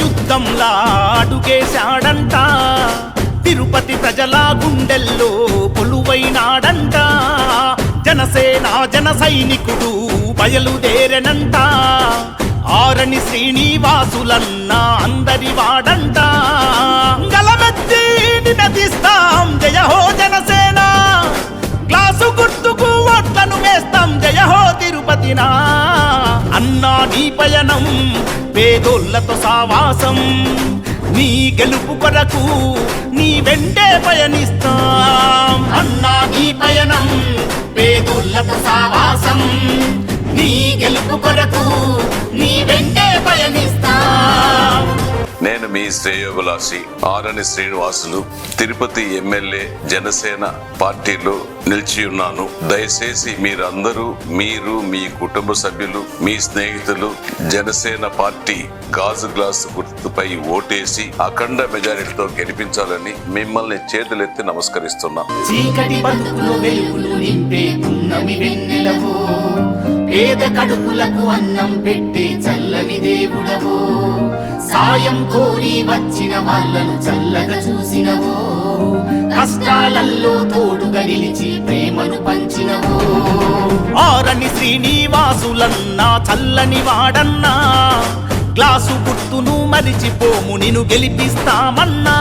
యుద్ధంలా అడుగేశాడంట, తిరుపతి ప్రజల గుండెల్లో కొలువైనాడంట. జనసేన జన సైనికుడు బయలుదేరెనంట, ఆరణి శ్రీనివాసులన్న అందరి వాడంట. గలమెత్తి నినదిస్తాం జయ హో జనసేన, గ్లాసు గుర్తుకు ఓట్లను వేస్తాం జయ హో తిరుపతినా. అన్నా నీ పయనం పేదోళ్లతో సావాసం, నీ గెలుపు కొరకు నీ వెంటే పయనిస్తాం. అన్నా నీ పయనం పేదోళ్లతో సావాసం, నీ గెలుపు కొరకు నీ వెంటే పయనిస్తాం. నేను మీ శ్రేయోభిలాషి ఆరణి శ్రీనివాసులు, తిరుపతి ఎమ్మెల్యే జనసేన పార్టీలో నిలిచి ఉన్నాను. దయచేసి మీరందరూ, మీరు, మీ కుటుంబ సభ్యులు, మీ స్నేహితులు జనసేన పార్టీ గాజు గ్లాస్ గుర్తుపై ఓటేసి అఖండ మెజారిటీతో గెలిపించాలని మిమ్మల్ని చేతులెత్తి నమస్కరిస్తున్నా. చీకటి బతుకులు వెలుగులు నింపే పున్నమి వెన్నెలవో, పేద కడుపులకు అన్నం పెట్టే చల్లని దేవుడవో, సాయం కోరి వచ్చిన వాళ్ళను చల్లగా చూసినవో, కష్టాలల్లో తోడుగా నిలిచి ప్రేమను పంచినవో. ఆరణి శ్రీనివాసులన్నా చల్లని వాడన్నా, గ్లాసు గుర్తును మరిచిపోము నిన్ను గెలిపిస్తామన్నా.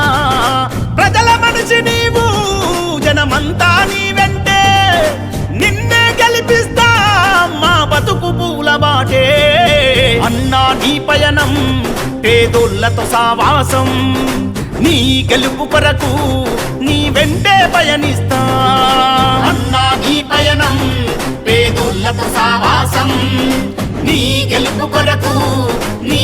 ప్రజల మనిషి నీవు, జనమంతా నీ వెంటే, నిన్నే గెలిపిస్తాం మా బతుకు పూల బాటే. అన్నా నీ పయనం పేదోళ్లతో సావాసం, నీ గెలుపు కొరకు నీ వెంటే పయనిస్తా. అన్నా నీ పయనం పేదోళ్లతో సావాసం, నీ గెలుపు కొరకు నీ